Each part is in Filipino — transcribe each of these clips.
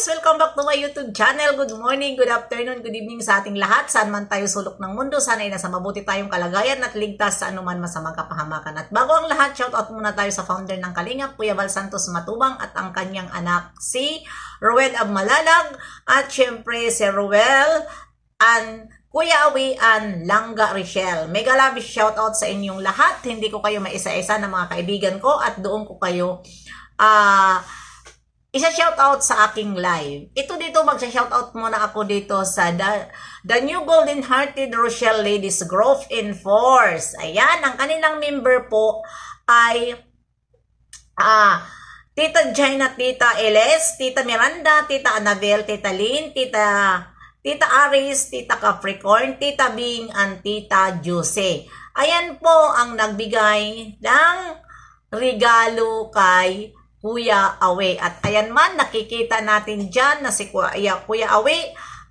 viewers! Welcome back to my YouTube channel. Good morning, good afternoon, good evening sa ating lahat. Saan man tayo sulok ng mundo, sana ay nasa mabuti tayong kalagayan at ligtas sa anuman masamang kapahamakan. At bago ang lahat, shoutout muna tayo sa founder ng Kalingap, Kuya Val Santos Matubang at ang kanyang anak si Ruel Abmalalag at syempre si Ruel and Kuya Awi and Langga Richelle. Mega love shoutout sa inyong lahat. Hindi ko kayo maisa-isa na mga kaibigan ko at doon ko kayo isa-shoutout sa aking live. Ito dito, magsa-shoutout muna ako dito sa The New Golden Hearted Rochelle Ladies Growth in Force. Ayan, ang kanilang member po ay Tita Jaina, Tita Eles, Tita Miranda, Tita Annabel, Tita Lynn, Tita Aris, Tita Capricorn, Tita Bing, and Tita Jose. Ayan po ang nagbigay ng regalo kay Kuya Awi. At ayan man, nakikita natin dyan na si Kuya Awi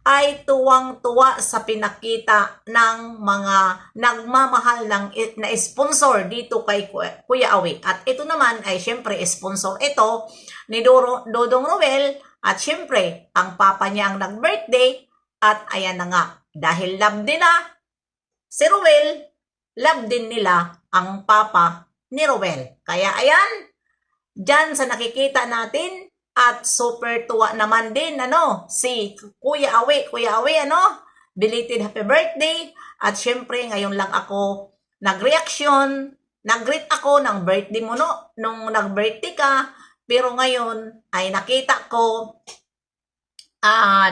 ay tuwang-tuwa sa pinakita ng mga nagmamahal na sponsor dito kay Kuya Awi. At ito naman ay syempre sponsor ito ni Dodong Ruel at syempre ang papa niya ang nag-birthday. At ayan na nga, dahil love nila si Ruel, love din nila ang papa ni Ruel. Kaya ayan, diyan sa nakikita natin at super tuwa naman din si Kuya Awi, belated happy birthday. At syempre ngayon lang ako nag-reaction, nag-greet ako ng birthday mo nung nag-birthday ka, pero ngayon ay nakita ko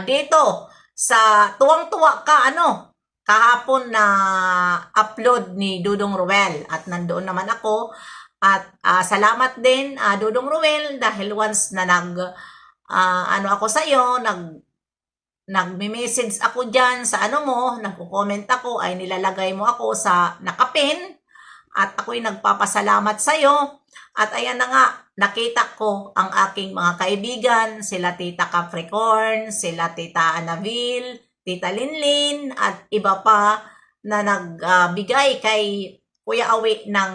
dito sa tuwang-tuwa ka kahapon na upload ni Dudong Ruel at nandoon naman ako. At salamat din Dudong Ruel dahil once na ako sa iyo, nagme-message ako diyan sa nagko-comment ako, ay nilalagay mo ako sa nakapin at ako'y nagpapasalamat sa iyo. At ayan na nga, nakita ko ang aking mga kaibigan, sila Tita Capricorn, sila Tita Annabel, Tita Linlin at iba pa na nagbigay kay Kuya Awi ng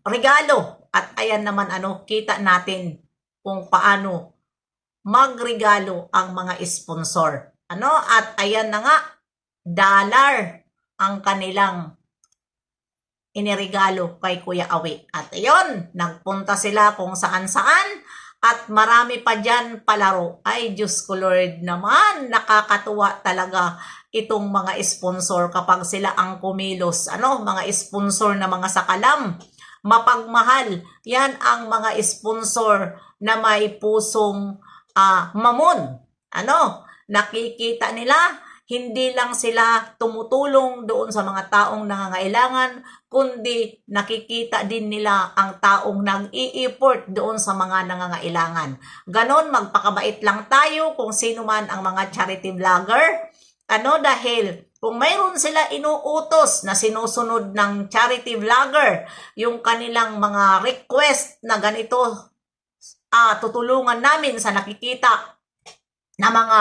regalo. At ayan naman kita natin kung paano magregalo ang mga sponsor. At ayan na nga, dollar ang kanilang iniregalo kay Kuya Awi. At ayun, nagpunta sila kung saan-saan at marami pa dyan palaro. Ay Diyos ko Lord naman, nakakatuwa talaga itong mga sponsor kapag sila ang kumilos. Mga sponsor na mga sakalam, mapagmahal. Yan ang mga sponsor na may pusong mamon. Nakikita nila, hindi lang sila tumutulong doon sa mga taong nangangailangan, kundi nakikita din nila ang taong nag-i-effort doon sa mga nangangailangan. Ganon, magpakabait lang tayo kung sino man ang mga charity vlogger. Dahil kung mayroon sila inuutos na sinusunod ng charity vlogger, yung kanilang mga request na ganito, tutulungan namin sa nakikita na mga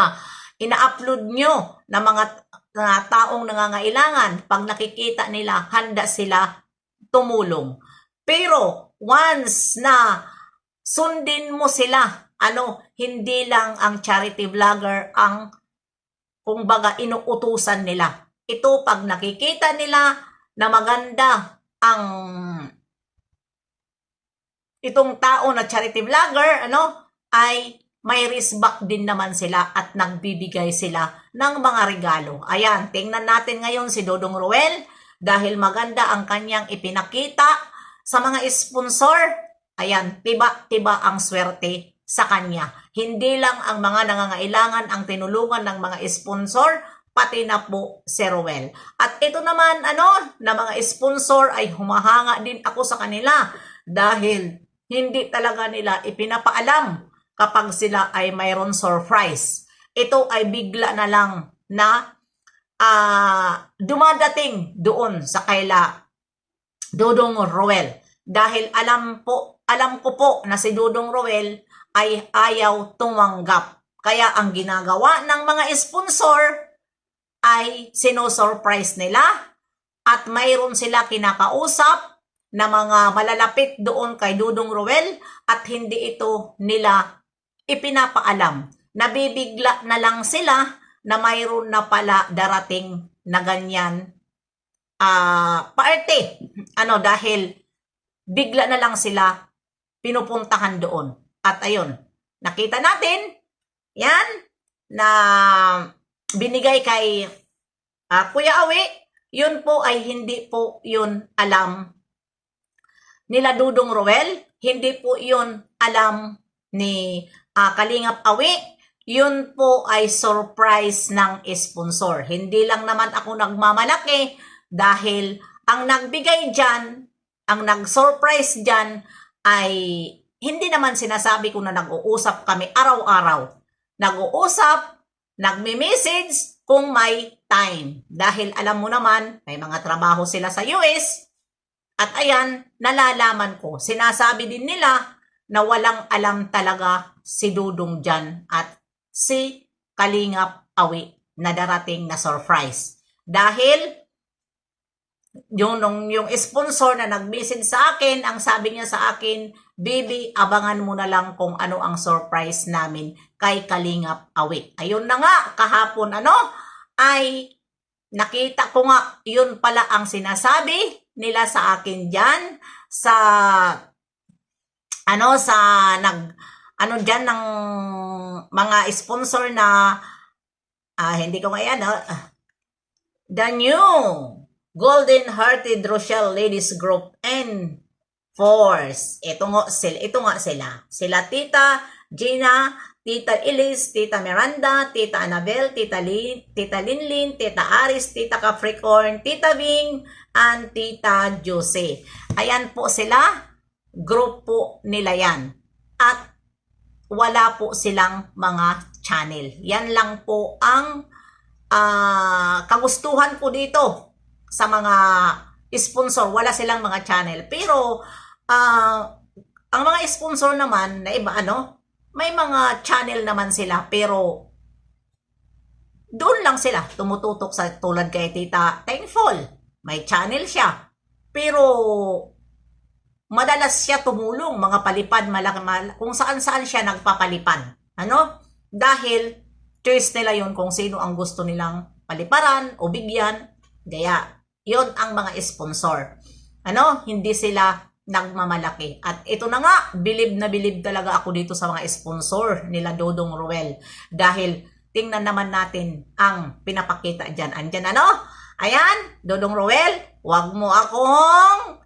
ina-upload nyo na mga taong nangangailangan, pag nakikita nila, handa sila tumulong. Pero once na sundin mo sila, hindi lang ang charity vlogger ang kumbaga inuutusan nila. Ito pag nakikita nila na maganda ang itong tao na charity vlogger, ay may respect din naman sila at nagbibigay sila ng mga regalo. Ayan, tingnan natin ngayon si Dodong Ruel dahil maganda ang kanyang ipinakita sa mga sponsor. Ayan, tiba-tiba ang swerte sa kanya. Hindi lang ang mga nangangailangan ang tinulungan ng mga sponsor, pati na po si Ruel. At ito naman, na mga sponsor ay humahanga din ako sa kanila dahil hindi talaga nila ipinapaalam kapag sila ay mayroon surprise. Ito ay bigla na lang na dumadating doon sa kaila Dodong Ruel. Dahil alam ko po na si Dodong Ruel ay ayaw tumanggap. Kaya ang ginagawa ng mga sponsor ay sino-surprise nila at mayroon sila kinakausap na mga malalapit doon kay Dodong Ruel at hindi ito nila ipinapaalam. nabibigla na lang sila na mayroon na pala darating na ganyan parte. Dahil bigla na lang sila pinupuntahan doon. At ayun, nakita natin, yan, na binigay kay Kuya Awi, yun po ay hindi po yun alam nila Dudong Roel, hindi po yun alam ni Kalingap Awi, yun po ay surprise ng sponsor. Hindi lang naman ako nagmamalaki dahil ang nagbigay dyan, ang nag-surprise dyan ay hindi naman sinasabi ko na nag-uusap kami araw-araw. Nag-uusap, nagme-message kung may time. Dahil alam mo naman, may mga trabaho sila sa US. At ayan, nalalaman ko. Sinasabi din nila na walang alam talaga si Dudong dyan at si Kalingap Awi na darating na surprise. Dahil yung sponsor na nag-message sa akin, ang sabi niya sa akin, Bibi, abangan mo na lang kung ano ang surprise namin kay Kalingap Awi. Ayun na nga, kahapon ay nakita ko nga, yun pala ang sinasabi nila sa akin dyan, dyan ng mga sponsor na, hindi ko nga yan, the new Golden Hearted Rochelle Ladies Group and Force. Ito nga sila. Sila Tita Gina, Tita Elise, Tita Miranda, Tita Annabel, Tita Linlin, Tita Aris, Tita Capricorn, Tita Ving, and Tita Jose. Ayan po sila. Group po nila yan. At wala po silang mga channel. Yan lang po ang kagustuhan ko dito sa mga sponsor. Wala silang mga channel. Pero ang mga sponsor naman na iba, may mga channel naman sila, pero doon lang sila tumututok sa tulad kay Tita Thankful. May channel siya. Pero madalas siya tumulong, mga palipad, kung saan-saan siya nagpapalipad. Dahil choice nila yun kung sino ang gusto nilang paliparan o bigyan. Gaya, yun ang mga sponsor. Hindi sila nagmamalaki. At ito na nga, bilib na bilib talaga ako dito sa mga sponsor nila Dudong Roel. Dahil tingnan naman natin ang pinapakita dyan. Andyan Ayan, Dudong Roel, wag mo akong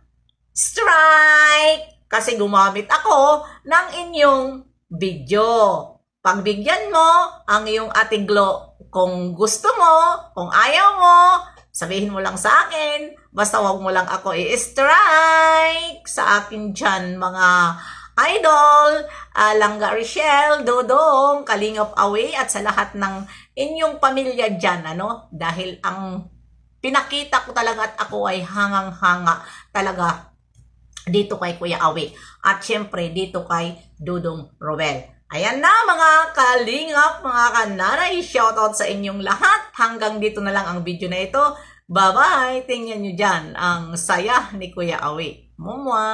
strike kasi gumamit ako ng inyong video. Pagbigyan mo ang iyong Ate Glo, kung gusto mo, kung ayaw mo, sabihin mo lang sa akin. Basta wag mo lang ako i-strike sa akin dyan, mga idol, Langga Rochelle, Dudong, Kalingap Awi, at sa lahat ng inyong pamilya dyan, Dahil ang pinakita ko talaga at ako ay hangang-hanga talaga dito kay Kuya Awi. At syempre, dito kay Dudong Roel. Ayan na mga kalingap, mga kananay, shoutout sa inyong lahat. Hanggang dito na lang ang video na ito. Bye-bye! Tingnan nyo dyan ang saya ni Kuya Awi. Mumwa!